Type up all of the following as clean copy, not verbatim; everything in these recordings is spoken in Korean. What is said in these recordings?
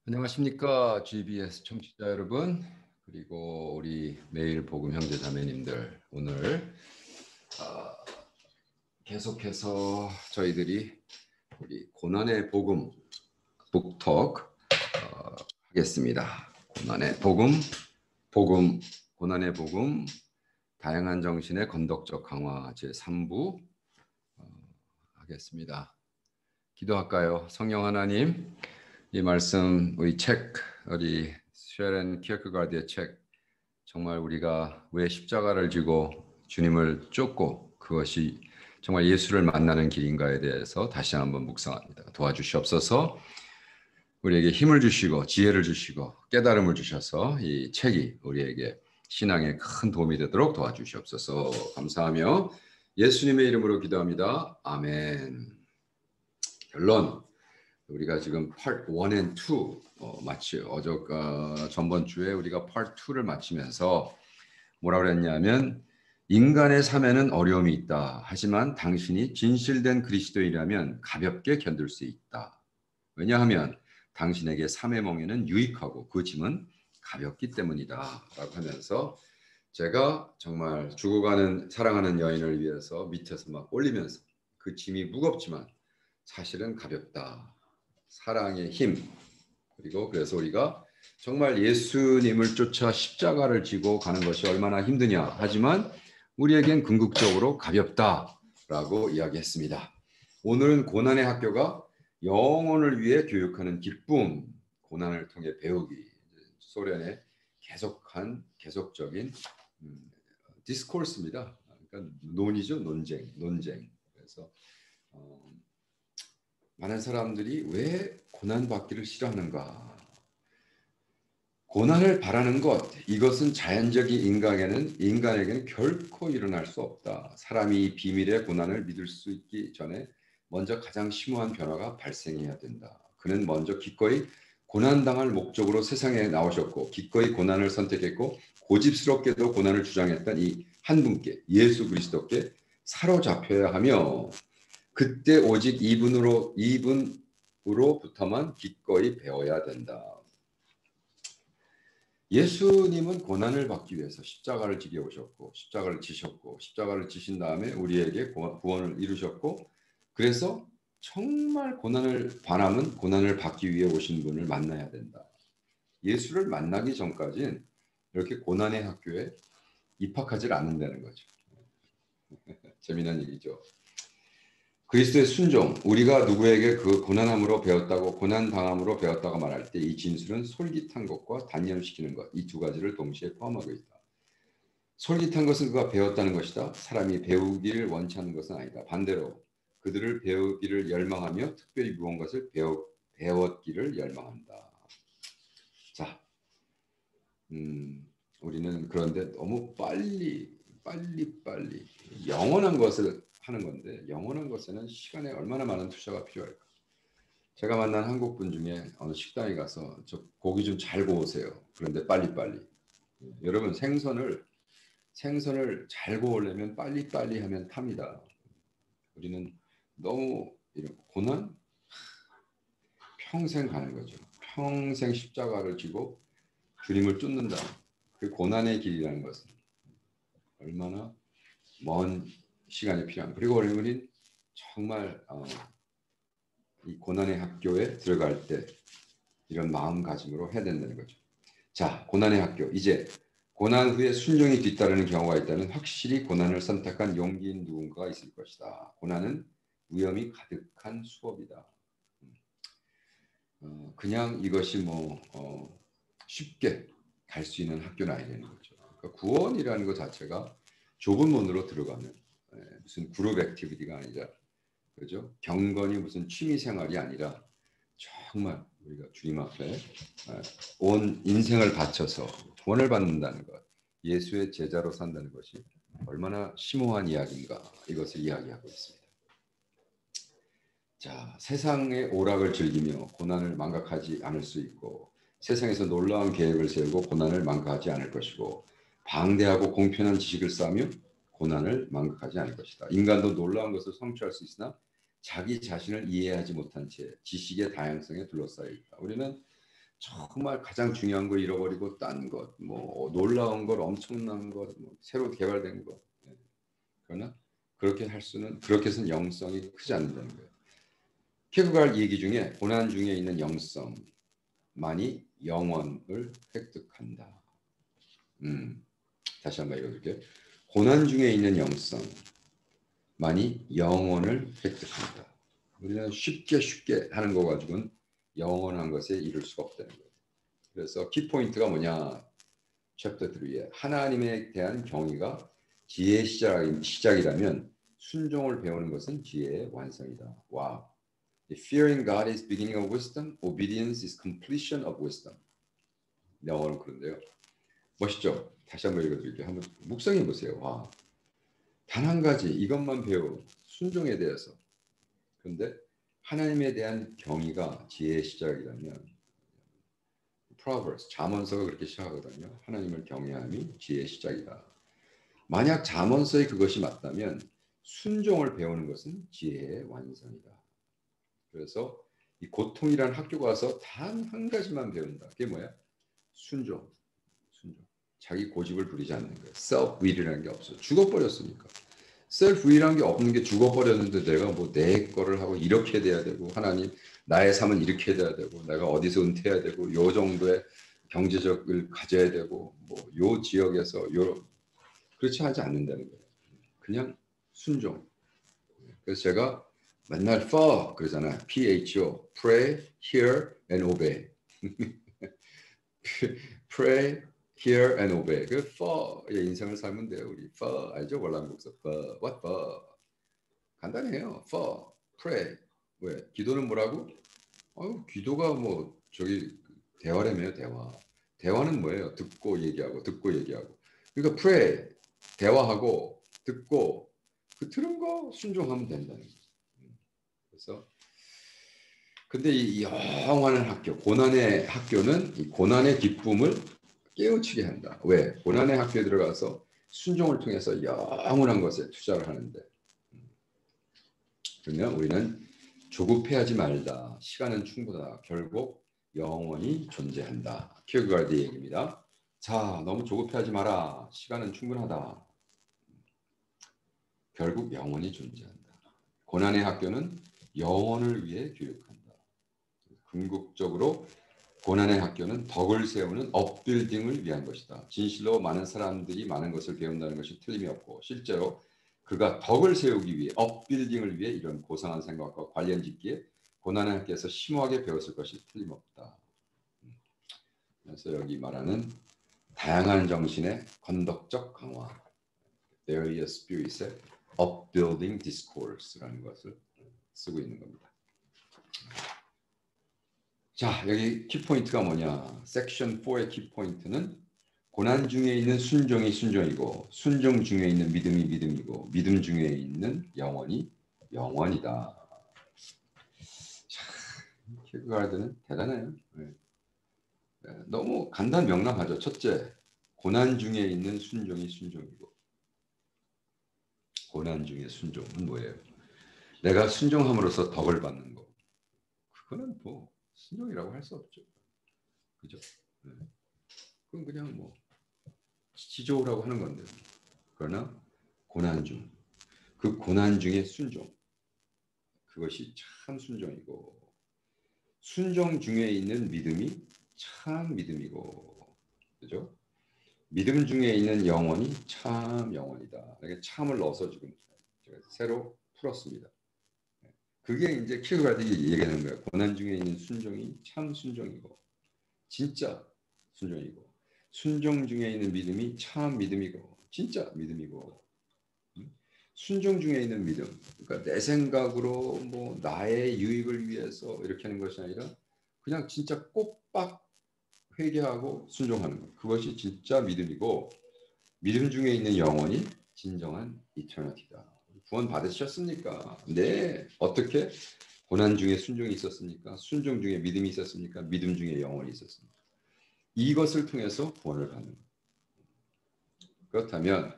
안녕하십니까, GBS 청취자 여러분, 그리고 우리 매일 복음 형제 자매님들. 오늘 계속해서 저희들이 우리 고난의 복음 북톡 하겠습니다. 고난의 복음, 고난의 복음, 다양한 정신의 건덕적 강화 제3부 하겠습니다. 기도할까요? 성령 하나님, 이 말씀, 우리 쉐렌 키어크가드의 책, 정말 우리가 왜 십자가를 지고 주님을 쫓고 그것이 정말 예수를 만나는 길인가에 대해서 다시 한번 묵상합니다. 도와주시옵소서. 우리에게 힘을 주시고 지혜를 주시고 깨달음을 주셔서 이 책이 우리에게 신앙에 큰 도움이 되도록 도와주시옵소서. 감사하며 예수님의 이름으로 기도합니다. 아멘. 결론. 우리가 지금 Part 1 and 2 전번 주에 우리가 Part 2를 마치면서 뭐라 그랬냐면, 인간의 삶에는 어려움이 있다. 하지만 당신이 진실된 그리스도인이라면 가볍게 견딜 수 있다. 왜냐하면 당신에게 삶의 멍에는 유익하고 그 짐은 가볍기 때문이다. 라고 하면서 제가 정말 죽어가는 사랑하는 여인을 위해서 밑에서 막 올리면서 그 짐이 무겁지만 사실은 가볍다. 사랑의 힘. 그리고 그래서 우리가 정말 예수님을 쫓아 십자가를 지고 가는 것이 얼마나 힘드냐. 하지만 우리에겐 궁극적으로 가볍다라고 이야기했습니다. 오늘은 고난의 학교가 영혼을 위해 교육하는 기쁨, 고난을 통해 배우기. 소련의 계속적인 디스코스입니다. 그러니까 논의죠, 논쟁. 그래서 많은 사람들이 왜 고난받기를 싫어하는가? 고난을 바라는 것, 이것은 자연적인 인간에게는 결코 일어날 수 없다. 사람이 비밀의 고난을 믿을 수 있기 전에 먼저 가장 심오한 변화가 발생해야 된다. 그는 먼저 기꺼이 고난당할 목적으로 세상에 나오셨고 기꺼이 고난을 선택했고 고집스럽게도 고난을 주장했던 이 한 분께, 예수 그리스도께 사로잡혀야 하며, 그때 오직 이분으로부터만 기꺼이 배워야 된다. 예수님은 고난을 받기 위해서 십자가를 지게 오셨고 십자가를 지셨고 십자가를 지신 다음에 우리에게 구원을 이루셨고, 그래서 정말 고난을 반함은 고난을 받기 위해 오신 분을 만나야 된다. 예수를 만나기 전까지는 이렇게 고난의 학교에 입학하지 않는다는 거죠. 재미난 얘기죠. 그리스도의 순종, 우리가 누구에게 그 고난함으로 배웠다고, 고난당함으로 배웠다고 말할 때 이 진술은 솔깃한 것과 단념시키는 것, 이 두 가지를 동시에 포함하고 있다. 솔깃한 것은 그가 배웠다는 것이다. 사람이 배우기를 원치 않는 것은 아니다. 반대로 그들을 배우기를 열망하며 특별히 무언가를 배웠기를 열망한다. 자, 우리는 그런데 너무 빨리 영원한 것을 하는 건데, 영원한 것에는 시간에 얼마나 많은 투자가 필요할까? 제가 만난 한국 분 중에 어느 식당에 가서 저 고기 좀 잘 구우세요. 그런데 빨리. 여러분, 생선을 잘 구우려면 빨리 하면 탑니다. 우리는 너무 이런 고난 평생 가는 거죠. 평생 십자가를 지고 주님을 쫓는다. 그 고난의 길이라는 것은 얼마나 먼 시간이 필요한가. 그리고 우리는 정말 이 고난의 학교에 들어갈 때 이런 마음가짐으로 해야 된다는 거죠. 자, 고난의 학교. 이제 고난 후에 순종이 뒤따르는 경우가 있다면 확실히 고난을 선택한 용기인 누군가가 있을 것이다. 고난은 위험이 가득한 수업이다. 그냥 이것이 쉽게 갈 수 있는 학교는 아니라는 거죠. 그러니까 구원이라는 것 자체가 좁은 문으로 들어가는, 무슨 그룹 액티비티가 아니라, 그렇죠? 경건이 무슨 취미 생활이 아니라 정말 우리가 주님 앞에 온 인생을 바쳐서 구원을 받는다는 것, 예수의 제자로 산다는 것이 얼마나 심오한 이야기인가, 이것을 이야기하고 있습니다. 자, 세상의 오락을 즐기며 고난을 망각하지 않을 수 있고, 세상에서 놀라운 계획을 세우고 고난을 망각하지 않을 것이고, 방대하고 공평한 지식을 쌓으며 고난을 망각하지 않을 것이다. 인간도 놀라운 것을 성취할 수 있으나 자기 자신을 이해하지 못한 채 지식의 다양성에 둘러싸여 있다. 우리는 정말 가장 중요한 걸 잃어버리고 딴 것, 뭐 놀라운 걸, 엄청난 것, 뭐 새로 개발된 것. 그러나 그렇게 해서는 영성이 크지 않는다는 거예요. 킬케가드 얘기 중에 고난 중에 있는 영성만이 영원을 획득한다. 다시 한번 읽어줄게요. 고난 중에 있는 영성만이 영원을 획득한다. 우리는 쉽게 하는 거 가지고는 영원한 것에 이룰 수가 없다는 거예요. 그래서 키포인트가 뭐냐? 챕터 3에 하나님에 대한 경외가 지혜의 시작이라면 순종을 배우는 것은 지혜의 완성이다. 와. Fearing God is beginning of wisdom. Obedience is completion of wisdom. 영어는 그런데요. 멋있죠? 다시 한번 읽어드릴게요. 한번 묵상해 보세요. 와. 단 한 가지 이것만 배우 순종에 대해서. 그런데 하나님에 대한 경의가 지혜의 시작이라면 Proverbs, 잠언서가 그렇게 시작하거든요. 하나님을 경외함이 지혜의 시작이다. 만약 잠언서에 그것이 맞다면 순종을 배우는 것은 지혜의 완성이다. 그래서 이 고통이라는 학교 가서 단 한 가지만 배운다. 그게 뭐야? 순종. 자기 고집을 부리지 않는 거예요. self-will이라는 게 없어. 죽어버렸으니까. self-will이라는 게 없는 게 죽어버렸는데 내가 뭐 내 거를 하고 이렇게 돼야 되고 하나님 나의 삶은 이렇게 돼야 되고 내가 어디서 은퇴해야 되고 요 정도의 경제적을 가져야 되고 뭐 요 지역에서 요 그렇지 하지 않는다는 거예요. 그냥 순종. 그래서 제가 맨날 for 그러잖아요. PHO, pray, hear and obey. pray, hear and obey. 그 for의 인생을 살면 돼요. 우리 for 알죠? 월남국서 for, what for? 간단해요. for, pray. 왜? 기도는 뭐라고? 기도가 뭐 저기 대화라며요. 대화. 대화는 뭐예요? 듣고 얘기하고 듣고 얘기하고. 그러니까 pray, 대화하고 듣고 그 들은 거 순종하면 된다는 거죠. 그래서 근데 이 영원한 학교, 고난의 학교는 이 고난의 기쁨을 깨우치게 한다. 왜? 고난의 학교에 들어가서 순종을 통해서 영원한 것에 투자를 하는데 그러면 우리는 조급해하지 말다. 시간은 충분하다. 결국 영원히 존재한다. 킬케가드의 얘기입니다. 자, 너무 조급해하지 마라. 시간은 충분하다. 결국 영원히 존재한다. 고난의 학교는 영원을 위해 교육한다. 궁극적으로 고난의 학교는 덕을 세우는 업빌딩을 위한 것이다. 진실로 많은 사람들이 많은 것을 배운다는 것이 틀림이 없고 실제로 그가 덕을 세우기 위해 업빌딩을 위해 이런 고상한 생각과 관련 짓기에 고난의 학교에서 심오하게 배웠을 것이 틀림없다. 그래서 여기 말하는 다양한 정신의 건덕적 강화, various spirit의 upbuilding discourse라는 것을 쓰고 있는 겁니다. 자, 여기 키포인트가 뭐냐? 섹션 4의 키포인트는 고난 중에 있는 순종이 순종이고 순종 중에 있는 믿음이 믿음이고 믿음 중에 있는 영원이 영원이다. 참, 킬케가드는 대단해요. 네. 너무 간단 명랑하죠. 첫째, 고난 중에 있는 순종이 순종이고 고난 중에 순종은 뭐예요? 내가 순종함으로써 덕을 받는 거. 그거는 뭐 순종이라고 할 수 없죠. 그죠? 네. 그건 그냥 뭐 지조라고 하는 건데. 그러나 고난 중, 그 고난 중에 순종. 그것이 참 순종이고 순종 중에 있는 믿음이 참 믿음이고 그죠? 믿음 중에 있는 영혼이 참 영혼이다. 이렇게 참을 넣어서 지금 제가 새로 풀었습니다. 그게 이제 킬케가드가 얘기하는 거예요. 고난 중에 있는 순종이 참 순종이고 진짜 순종이고 순종 중에 있는 믿음이 참 믿음이고 진짜 믿음이고 순종 중에 있는 믿음. 그러니까 내 생각으로 뭐 나의 유익을 위해서 이렇게 하는 것이 아니라 그냥 진짜 꼬박 회개하고 순종하는 것. 그것이 진짜 믿음이고 믿음 중에 있는 영혼이 진정한 이터니티다. 구원 받으셨습니까? 네. 어떻게? 고난 중에 순종이 있었습니까? 순종 중에 믿음이 있었습니까? 믿음 중에 영혼이 있었습니까? 이것을 통해서 구원을 받는 것. 그렇다면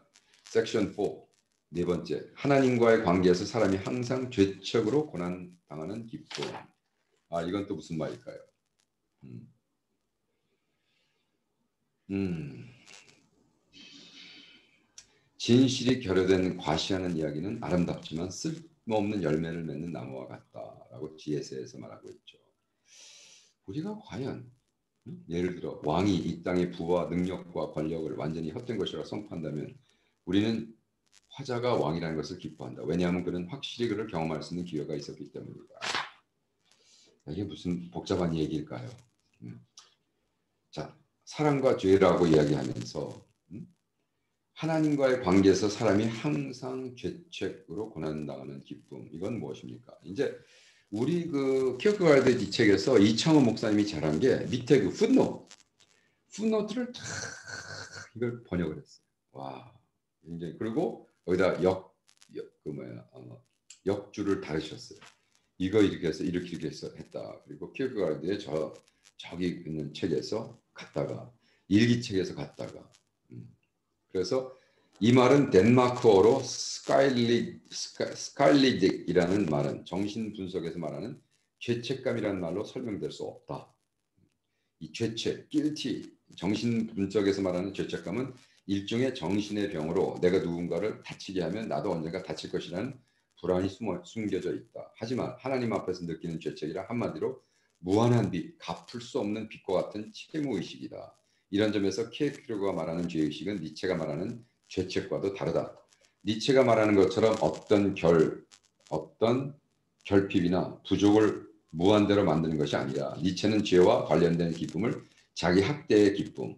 섹션 4 네 번째, 하나님과의 관계에서 사람이 항상 죄책으로 고난 당하는 기쁨. 이건 또 무슨 말일까요? 음, 진실이 결여된 과시하는 이야기는 아름답지만 쓸모없는 열매를 맺는 나무와 같다라고 지혜서에서 말하고 있죠. 우리가 과연 예를 들어 왕이 이 땅의 부와 능력과 권력을 완전히 헛된 것이라 선포한다면 우리는 화자가 왕이라는 것을 기뻐한다. 왜냐하면 그는 확실히 그를 경험할 수 있는 기회가 있었기 때문이다. 이게 무슨 복잡한 얘기일까요? 자, 사랑과 죄라고 이야기하면서 하나님과의 관계에서 사람이 항상 죄책으로 고난당하는 기쁨, 이건 무엇입니까? 이제 우리 그 키어케가드 이 책에서 이창호 목사님이 잘한 게 밑에 그 풋노트를 다 이걸 번역을 했어요. 와, 이제 그리고 여기다 역주를 다루셨어요. 이거 이렇게 해서 이렇게 해서 했다. 그리고 키어케가드의 저기 있는 책에서 갔다가 일기책에서 갔다가 그래서 이 말은 덴마크어로 스칼리딕이라는 말은 정신 분석에서 말하는 죄책감이라는 말로 설명될 수 없다. 이 죄책, guilty, 정신 분석에서 말하는 죄책감은 일종의 정신의 병으로 내가 누군가를 다치게 하면 나도 언젠가 다칠 것이라는 불안이 숨겨져 있다. 하지만 하나님 앞에서 느끼는 죄책이라 한마디로 무한한 빚, 갚을 수 없는 빚과 같은 채무의식이다. 이런 점에서 키에르케고르가 말하는 죄의식은 니체가 말하는 죄책과도 다르다. 니체가 말하는 것처럼 어떤 결핍이나 부족을 무한대로 만드는 것이 아니라 니체는 죄와 관련된 기쁨을 자기 학대의 기쁨,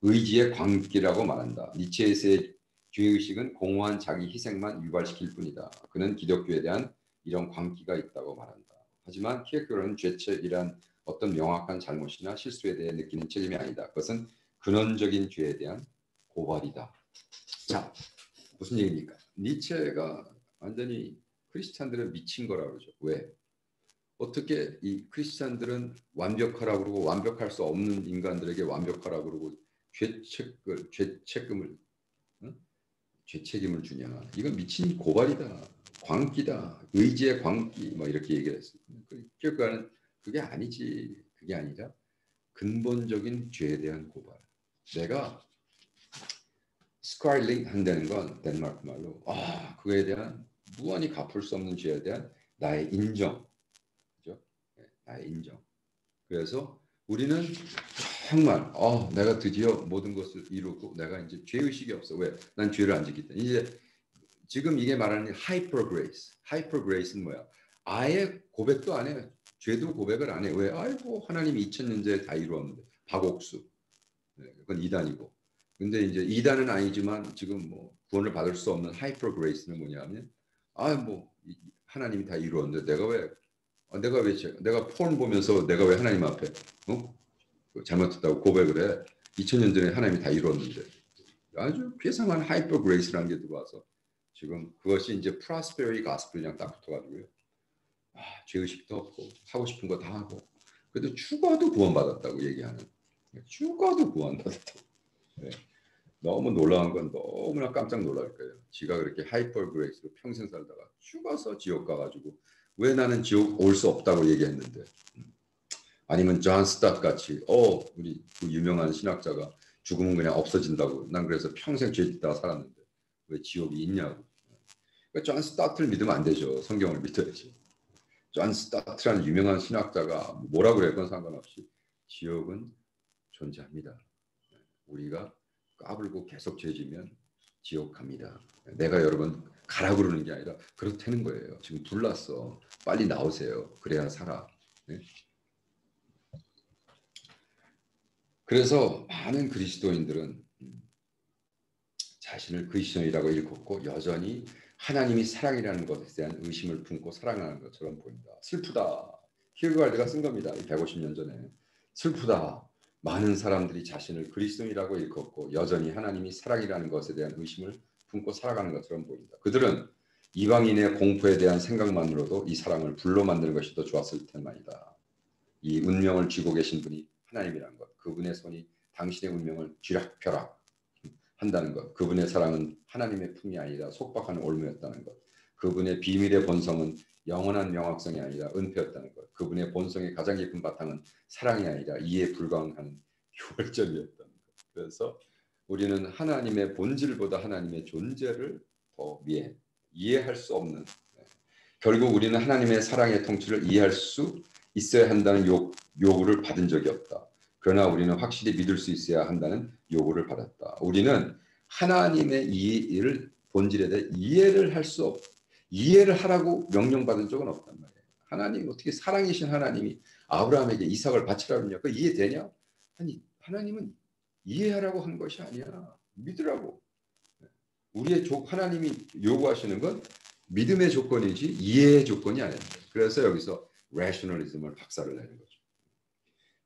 의지의 광기라고 말한다. 니체에서의 죄의식은 공허한 자기 희생만 유발시킬 뿐이다. 그는 기독교에 대한 이런 광기가 있다고 말한다. 하지만 키에르케고르는 죄책이란 어떤 명확한 잘못이나 실수에 대해 느끼는 책임이 아니다. 그것은 근원적인 죄에 대한 고발이다. 자, 무슨 얘기입니까? 니체가 완전히 크리스찬들은 미친 거라고 그러죠. 왜? 어떻게 이 크리스찬들은 완벽하라고 그러고 완벽할 수 없는 인간들에게 완벽하라고 그러고 죄책임을 죄책임을 주냐? 이건 미친 고발이다. 광기다. 의지의 광기. 막 이렇게 얘기를 했어요. 그러니까 그게 아니지. 그게 아니라 근본적인 죄에 대한 고발. 내가 스크라일링 한다는 건 덴마크 말로 그에 대한 무한히 갚을 수 없는 죄에 대한 나의 인정. 그죠? 나의 인정. 그래서 우리는 정말 내가 드디어 모든 것을 이루고 내가 이제 죄의식이 없어. 왜? 난 죄를 안 짓기 때문에. 이제 지금 이게 말하는 하이퍼 그레이스. 하이퍼 그레이스는 뭐야? 아예 고백도 안 해. 죄도 고백을 안 해. 왜? 아이고 하나님이 2000년 전에 다 이루었는데. 박옥수. 네, 그건 이단이고. 근데 이제 이단은 아니지만 지금 뭐 구원을 받을 수 없는 하이퍼 그레이스는 뭐냐면 뭐 하나님이 다 이루었는데 내가 폰 보면서 내가 왜 하나님 앞에 잘못했다고 고백을 해. 2000년 전에 하나님이 다 이루었는데. 아주 괴상한 하이퍼 그레이스라는 게 들어와서 지금 그것이 이제 프로스페리티 가스펠이랑 딱 붙어가지고요. 죄의식도 없고 하고 싶은 거 다 하고 그래도 죽어도 구원받았다고 얘기하는. 죽어도 구원받았다고. 네. 너무 놀라운 건 너무나 깜짝 놀랄 거예요. 지가 그렇게 하이퍼 그레이스로 평생 살다가 죽어서 지옥 가가지고 왜 나는 지옥 올 수 없다고 얘기했는데. 아니면 존 스타트 같이 우리 그 유명한 신학자가 죽으면 그냥 없어진다고. 난 그래서 평생 죄 짓다가 살았는데 왜 지옥이 있냐고. 그러니까 존 스타트를 믿으면 안 되죠. 성경을 믿어야지. 존 스타트라는 유명한 신학자가 뭐라고 그랬건 상관없이 지옥은 존재합니다. 우리가 까불고 계속 죄지면 지옥 갑니다. 내가 여러분 가라 그러는 게 아니라 그렇다는 거예요. 지금 불났어. 빨리 나오세요. 그래야 살아. 네? 그래서 많은 그리스도인들은 자신을 그리스도인이라고 일컫고 여전히 하나님이 사랑이라는 것에 대한 의심을 품고 사랑하는 것처럼 보인다. 슬프다. 키르가르드가 쓴 겁니다. 150년 전에. 슬프다. 많은 사람들이 자신을 그리스도인이라고 일컫고 여전히 하나님이 사랑이라는 것에 대한 의심을 품고 살아가는 것처럼 보인다. 그들은 이방인의 공포에 대한 생각만으로도 이 사랑을 불로 만드는 것이 더 좋았을 텐만이다. 이 운명을 쥐고 계신 분이 하나님이라는 것, 그분의 손이 당신의 운명을 쥐락펴락 한다는 것, 그분의 사랑은 하나님의 품이 아니라 속박하는 올무였다는 것, 그분의 비밀의 본성은 영원한 명확성이 아니라 은폐였다는 것, 그분의 본성의 가장 깊은 바탕은 사랑이 아니라 이해에 불과한 효율점이었다는 것. 그래서 우리는 하나님의 본질보다 하나님의 존재를 더 이해할 수 없는, 결국 우리는 하나님의 사랑의 통치를 이해할 수 있어야 한다는 요구를 받은 적이 없다. 그러나 우리는 확실히 믿을 수 있어야 한다는 요구를 받았다. 우리는 하나님의 이해를 본질에 대해 이해를 하라고 명령받은 적은 없단 말이에요. 하나님 어떻게 사랑이신 하나님이 아브라함에게 이삭을 바치라면요? 그 이해되냐? 아니 하나님은 이해하라고 한 것이 아니야. 믿으라고. 하나님이 요구하시는 건 믿음의 조건이지 이해의 조건이 아닙니다. 그래서 여기서 rationalism을 박살을 내는 거죠.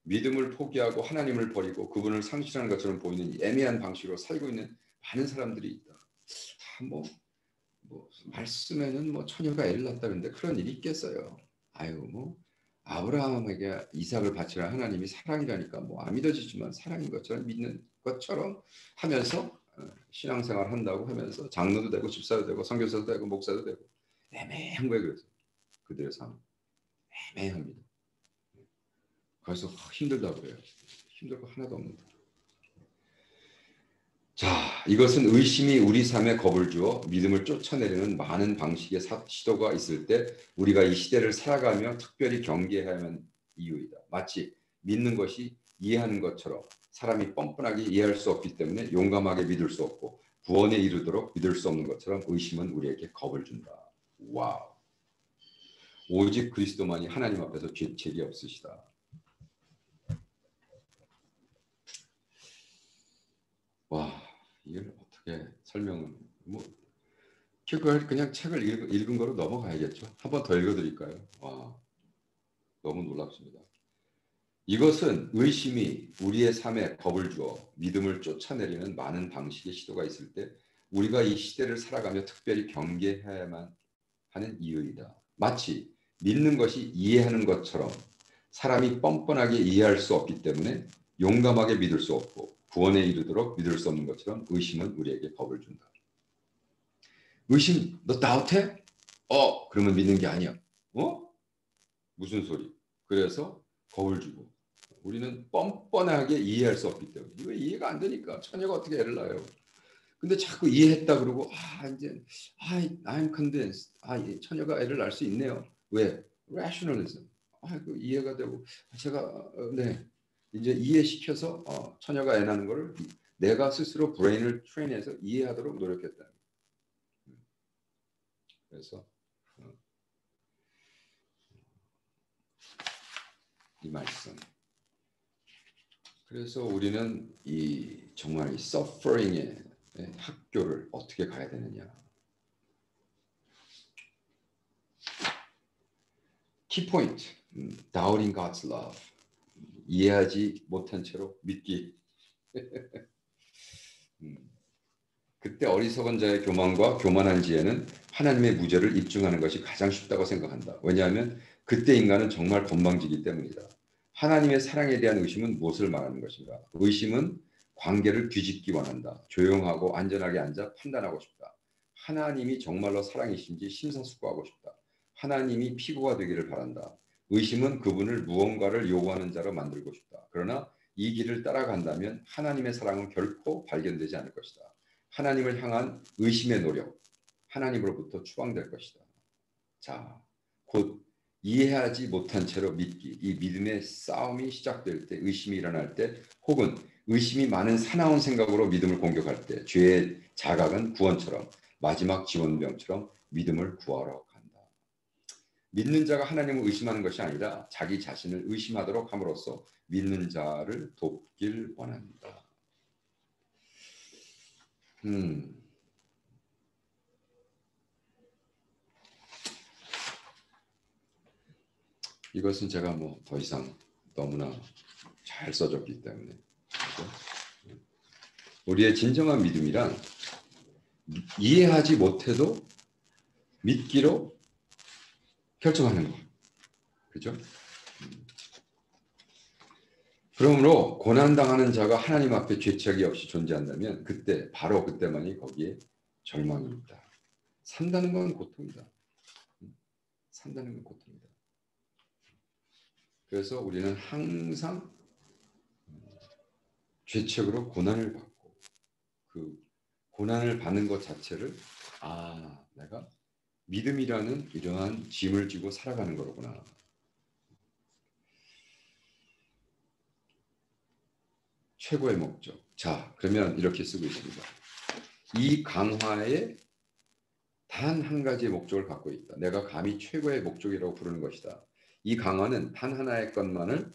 믿음을 포기하고 하나님을 버리고 그분을 상실하는 것처럼 보이는 애매한 방식으로 살고 있는 많은 사람들이 있다. 말씀에는 처녀가 애를 낳다는데 그런 일이 있겠어요. 아브라함에게 이삭을 바치라 하나님이 사랑이라니까 안 믿어지지만 사랑인 것처럼 믿는 것처럼 하면서 신앙생활 한다고 하면서 장로도 되고 집사도 되고 선교사도 되고 목사도 되고 애매한 거예요. 그래서 그들의 삶 애매합니다. 그래서 힘들다고 그래요. 힘들 거 하나도 없는데. 자, 이것은 의심이 우리 삶에 겁을 주어 믿음을 쫓아내려는 많은 방식의 시도가 있을 때 우리가 이 시대를 살아가며 특별히 경계해야만 이유이다. 마치 믿는 것이 이해하는 것처럼 사람이 뻔뻔하게 이해할 수 없기 때문에 용감하게 믿을 수 없고 구원에 이르도록 믿을 수 없는 것처럼 의심은 우리에게 겁을 준다. 와우. 오직 그리스도만이 하나님 앞에서 죄책이 없으시다. 와, 이걸 어떻게 설명을 그냥 책을 읽은 거로 넘어가야겠죠. 한 번 더 읽어드릴까요? 와, 너무 놀랍습니다. 이것은 의심이 우리의 삶에 겁을 주어 믿음을 쫓아내려는 많은 방식의 시도가 있을 때 우리가 이 시대를 살아가며 특별히 경계해야만 하는 이유이다. 마치 믿는 것이 이해하는 것처럼 사람이 뻔뻔하게 이해할 수 없기 때문에 용감하게 믿을 수 없고 구원에 이르도록 믿을 수 없는 것처럼 의심은 우리에게 겁을 준다. 의심, 너 나웃해? 그러면 믿는 게 아니야. 무슨 소리? 그래서 겁을 주고 우리는 뻔뻔하게 이해할 수 없기 때문에 이거 이해가 안 되니까 처녀가 어떻게 애를 낳아요. 근데 자꾸 이해했다 그러고 이제 I'm convinced. 처녀가 애를 낳을 수 있네요. 왜? rationalism. 그 이해가 되고 제가 네 이제 이해시켜서 처녀가 애 낳는 거를 내가 스스로 브레인을 트레인해서 이해하도록 노력했다. 그래서 이 말씀. 그래서 우리는 정말 이 suffering의 학교를 어떻게 가야 되느냐. 키 포인트, doubting God's love. 이해하지 못한 채로 믿기. 그때 어리석은 자의 교만과 교만한 지혜는 하나님의 무죄를 입증하는 것이 가장 쉽다고 생각한다. 왜냐하면 그때 인간은 정말 건방지기 때문이다. 하나님의 사랑에 대한 의심은 무엇을 말하는 것인가? 의심은 관계를 뒤집기 원한다. 조용하고 안전하게 앉아 판단하고 싶다. 하나님이 정말로 사랑이신지 심사숙고하고 싶다. 하나님이 피고가 되기를 바란다. 의심은 그분을 무언가를 요구하는 자로 만들고 싶다. 그러나 이 길을 따라간다면 하나님의 사랑은 결코 발견되지 않을 것이다. 하나님을 향한 의심의 노력, 하나님으로부터 추방될 것이다. 자, 곧 이해하지 못한 채로 믿기, 이 믿음의 싸움이 시작될 때, 의심이 일어날 때, 혹은 의심이 많은 사나운 생각으로 믿음을 공격할 때, 죄의 자각은 구원처럼, 마지막 지원병처럼 믿음을 구하러 간다. 믿는 자가 하나님을 의심하는 것이 아니라 자기 자신을 의심하도록 함으로써 믿는 자를 돕길 원한다. 이것은 제가 더 이상 너무나 잘 써졌기 때문에 그렇죠? 우리의 진정한 믿음이란 이해하지 못해도 믿기로 결정하는 것. 그렇죠? 그러므로 고난당하는 자가 하나님 앞에 죄책이 없이 존재한다면 바로 그때만이 거기에 절망이 있다. 산다는 건 고통이다. 산다는 건 고통이다. 그래서 우리는 항상 죄책으로 고난을 받고 그 고난을 받는 것 자체를 내가 믿음이라는 이러한 짐을 지고 살아가는 거로구나. 최고의 목적. 자, 그러면 이렇게 쓰고 있습니다. 이 강화에 단 한 가지의 목적을 갖고 있다. 내가 감히 최고의 목적이라고 부르는 것이다. 이 강화는 단 하나의 것만을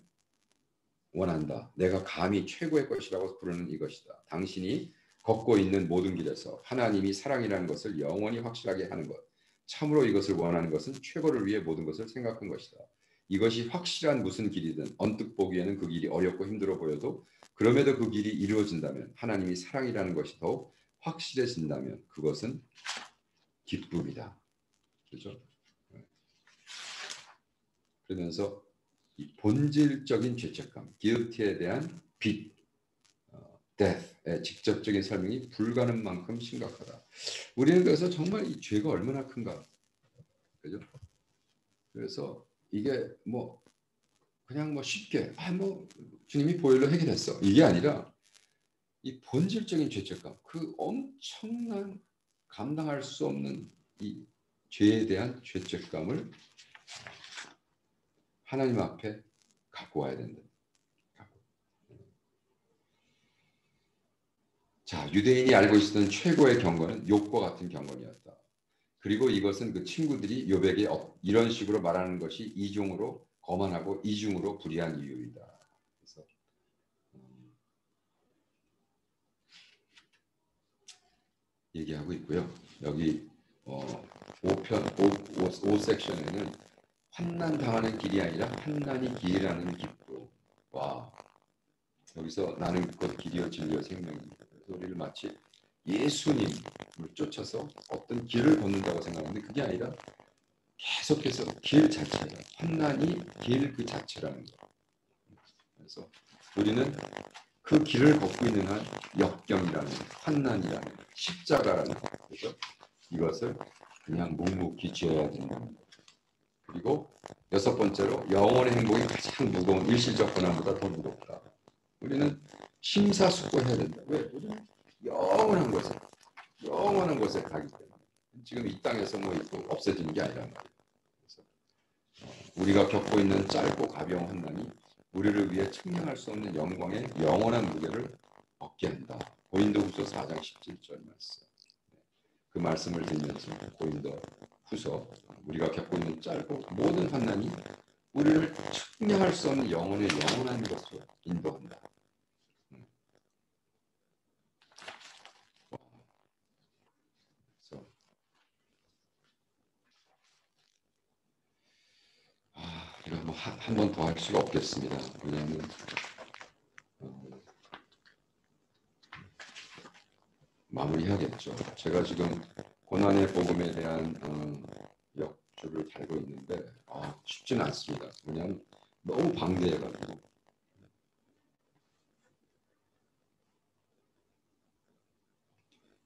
원한다. 내가 감히 최고의 것이라고 부르는 이것이다. 당신이 걷고 있는 모든 길에서 하나님이 사랑이라는 것을 영원히 확실하게 하는 것. 참으로 이것을 원하는 것은 최고를 위해 모든 것을 생각한 것이다. 이것이 확실한 무슨 길이든 언뜻 보기에는 그 길이 어렵고 힘들어 보여도 그럼에도 그 길이 이루어진다면 하나님이 사랑이라는 것이 더욱 확실해진다면 그것은 기쁨이다. 그렇죠? 그러면서 이 본질적인 죄책감, guilt에 대한 빚, death의 직접적인 설명이 불가능 만큼 심각하다. 우리는 그래서 정말 이 죄가 얼마나 큰가, 그죠? 그래서 이게 뭐 그냥 뭐 쉽게 주님이 보혈로 해결했어 이게 아니라 이 본질적인 죄책감, 그 엄청난 감당할 수 없는 이 죄에 대한 죄책감을 하나님 앞에 갖고 와야 된다. 자, 유대인이 알고 있었던 최고의 경건은 욥과 같은 경건이었다. 그리고 이것은 그 친구들이 욥에게 이런 식으로 말하는 것이 이중으로 거만하고 이중으로 불의한 이유이다. 그래서 얘기하고 있고요. 여기 5 섹션에는 환난 당하는 길이 아니라 환난이 길이라는 기쁨. 와, 여기서 나는 곧 길이요 진리요 생명입니다. 그래서 우리를 마치 예수님을 쫓아서 어떤 길을 걷는다고 생각하는데 그게 아니라 계속해서 길 자체가 환난이 길 그 자체라는 거. 그래서 우리는 그 길을 걷고 있는 한 역경이라는 환난이라는 십자가라는 그래서 이것을 그냥 묵묵히 지어야 된다. 그리고 여섯 번째로 영혼의 행복이 가장 무거운 일시적 고난보다 더 무겁다. 우리는 심사숙고해야 된다. 왜? 우리는 영원한 것에 가기 때문에 지금 이 땅에서 뭐 있고 없어지는 게 아니란 말이에요. 그래서 우리가 겪고 있는 짧고 가벼운 환난이 우리를 위해 측량할 수 없는 영광의 영원한 무게를 얻게 한다. 고린도후서 4장 17절 말씀. 그 말씀을 들으면서 고린도후서 우리가 겪고 있는 짧고 모든 환난이 우리를 측량할 수 없는 영혼의 영원한 것으로 인도한다. 이거 뭐 한 번 더 할 수가 없겠습니다. 왜냐하면 마무리해야겠죠. 제가 지금 고난의 복음에 대한 역주를 달고 있는데 쉽지는 않습니다. 왜냐하면 너무 방대해가지고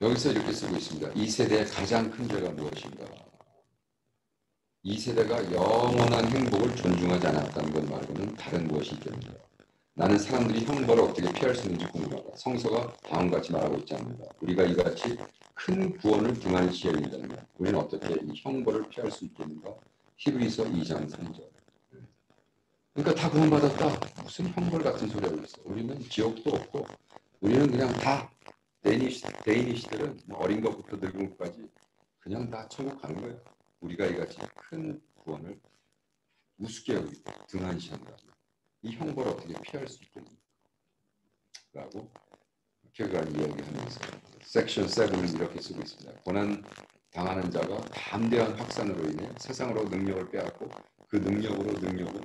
여기서 이렇게 쓰고 있습니다. 이 세대의 가장 큰 죄가 무엇인가? 이 세대가 영원한 행복을 존중하지 않았다는 것 말고는 다른 무엇이 있겠는가? 나는 사람들이 형벌을 어떻게 피할 수 있는지 궁금하다. 성서가 다음같이 말하고 있지 않는가? 우리가 이같이 큰 구원을 등한시해야 된다면 우리는 어떻게 이 형벌을 피할 수 있겠는가? 히브리서 2장 3절. 그러니까 다 구원받았다. 무슨 형벌 같은 소리 하고 있어. 우리는 지옥도 없고 우리는 그냥 다 데이니시들은 어린 것부터 늙은 것까지 그냥 다 천국 가는 거예요. 우리가 이같이 큰 구원을 우습게 여기고 등한시한다. 이 형벌을 어떻게 피할 수 있겠는가? 라고 킬가르 이야기하면서 섹션 7은 이렇게 쓰고 있습니다. 고난 당하는 자가 담대한 확산으로 인해 세상으로 능력을 빼앗고 그 능력으로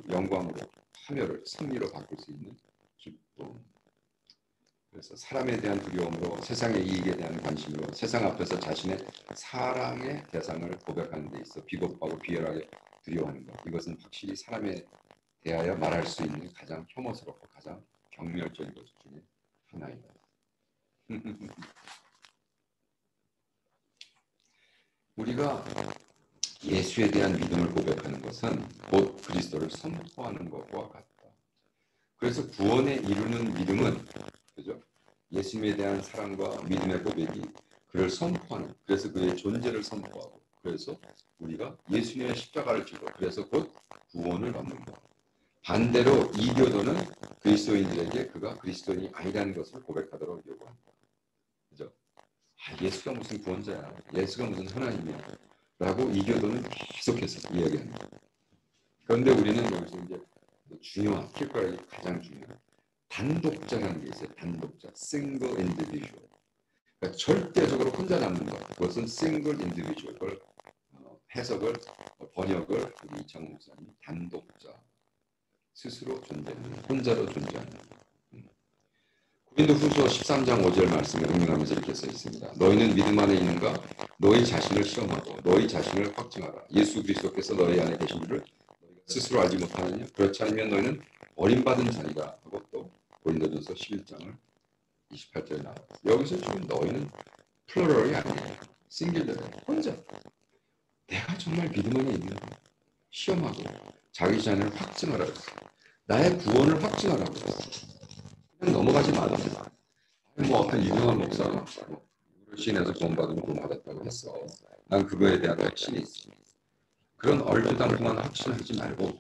영광으로 파멸을 승리로 바꿀 수 있는 기쁨. 그래서 사람에 대한 두려움으로 세상의 이익에 대한 관심으로 세상 앞에서 자신의 사랑의 대상을 고백하는 데 있어 비겁하고 비열하게 두려워하는 것. 이것은 확실히 사람에 대하여 말할 수 있는 가장 혐오스럽고 가장 경멸적인 것 중에 하나이다. 우리가 예수에 대한 믿음을 고백하는 것은 곧 그리스도를 선포하는 것과 같다. 그래서 구원에 이루는 믿음은 그죠? 예수님에 대한 사랑과 믿음의 고백이 그를 선포하는, 그래서 그의 존재를 선포하고, 그래서 우리가 예수님의 십자가를 지고, 그래서 곧 구원을 얻는 것. 반대로 이교도는 그리스도인들에게 그가 그리스도인이 아니라는 것을 고백하도록 요구합니다. 그죠? 예수가 무슨 구원자야, 예수가 무슨 하나님이야 라고 이교도는 계속해서 이야기합니다. 그런데 우리는 여기서 이제 중요한, 킬거리 가장 중요한 단독자라는 게 있어요. 단독자, single individual. 그러니까 절대적으로 혼자 남는 것. 그것은 single individual. 그걸 해석을, 번역을 우리 이창호 목사님 단독자, 스스로 존재하는, 혼자로 존재하는. 고린도후서 13장 5절 말씀을 응용하면서 이렇게 써 있습니다. 너희는 믿음 안에 있는가? 너희 자신을 시험하고 너희 자신을 확증하라. 예수 그리스도께서 너희 안에 계신 줄을 너희가 스스로 알지 못하느냐? 그렇지 않으면 너희는 버림받은 자니라 하고 또 고린도전서 11장을 28절에 나와요. 여기서 지금 너희는 플러럴이 아니에요. 싱귤러예요. 혼자. 내가 정말 믿음 안에 있는가? 시험하고 자기 자신을 확증하라고 했어요. 나의 구원을 확증하라고 했어요. 그냥 넘어가지 말아요. 뭐 어떤 유명한 목사가 시인에서 구원받으면 구원받았다고 했어. 난 그거에 대한 확신이 있어. 그런 얼토당토한 확신하지 말고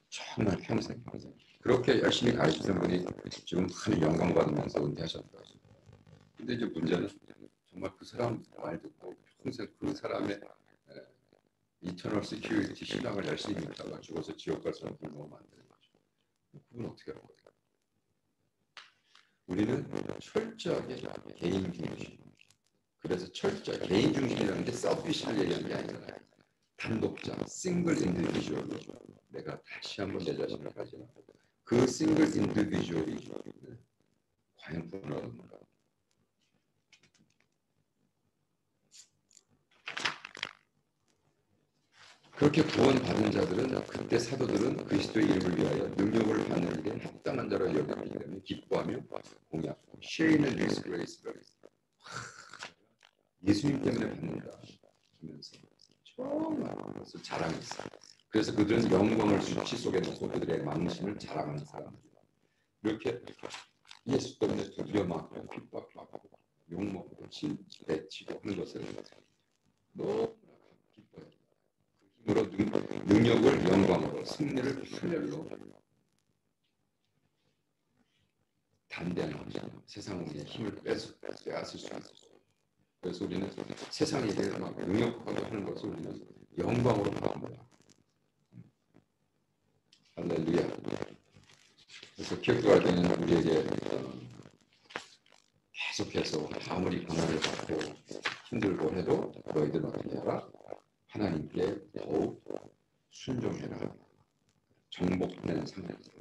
정말 평생 그렇게 열심히 가르치는 분이 지금 많은 영광 받으면서 은퇴하셨더라고요. 근데 이제 문제는 정말 그 사람 말 듣고 평생 그 사람의 이터널 시큐리티 신앙을 열심히 믿다가 죽어서 지옥 갈 사람을 너무 만드는 거죠. 그건 어떻게 하는 거예요? 우리는 철저하게 개인 중심. 그래서 철저하게 개인 중심이라는 게 서비스를 얘기하는 게 아니잖아요. 단독자, 싱글 인디비주얼로 내가 다시 한번 내 자신을 가지고 그 싱글 인디비주얼이 과연 구원을 얻는가? 그렇게 구원받은 자들은 그때 사도들은 그리스도의 이름을 위하여 능력을 받는 데 합당한 자로 여기기 때문에 기뻐하며 공약하고 sharing this grace. 예수님 때문에 받는다 하면서 정말 그것을 자랑했어요. 그래서 그들은 영광을 수치 속에 놓고 그들의 망신을 자랑하는 사람들이다. 이렇게 예수 때문에 두려워 막고 핍박하고 욕먹고 배치고 하는 것을 너무 기뻐해요. 그 힘으로 능력을 영광으로 승리를 하늘로 담대한 세상 우리의 힘을 빼앗을 수 있어요. 그래서 우리는 세상에 대해 막 능력하고 하는 것을 우리는 영광으로 바랍니다. 할렐루야. 그래서 기억가되는 우리에게 계속해서 아무리 고난을 받고 힘들고 해도 너희들은 어떻게 해라? 하나님께 더욱 순종해라. 정복된 상태에서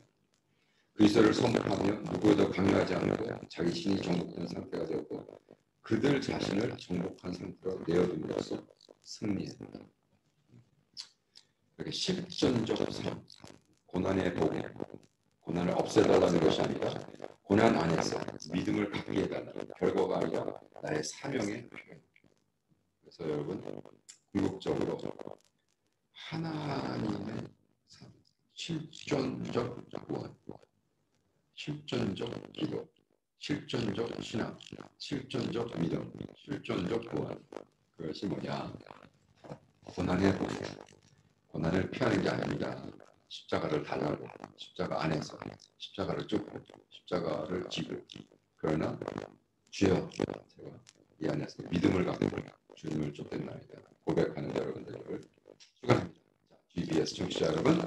그리스도를 선포하며 누구에도 강요하지 않고 자기 신이 정복된 상태가 되었고 그들 자신을 정복한 상태로 내어둠으로써 승리했다. 이렇게 실전적 삶, 고난의 복음, 고난을 없애달라는 것이 아니라 고난 안에서 믿음을 갖게 해달라는 결과가 아니라 나의 사명의 표현. 그래서 여러분 궁극적으로 하나님의 실존적 구원, 실존적 기도, 실존적 신앙, 실존적 믿음, 실존적 구원. 그것이 뭐냐? 고난의 복음. 고난을 피하는 게 아닙니다. 십자가를 달라고 십자가 안에서 십자가를 쫓고 십자가를 지고 그러나 주여 제가 이 안에서 믿음을 갖고 주님을 쫓겠나이다 고백하는 여러분들을 축원합니다. GBS 청취자 여러분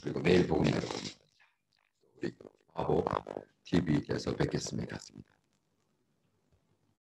그리고 매일 복음 여러분 우리 바보 TV에서 뵙겠습니다.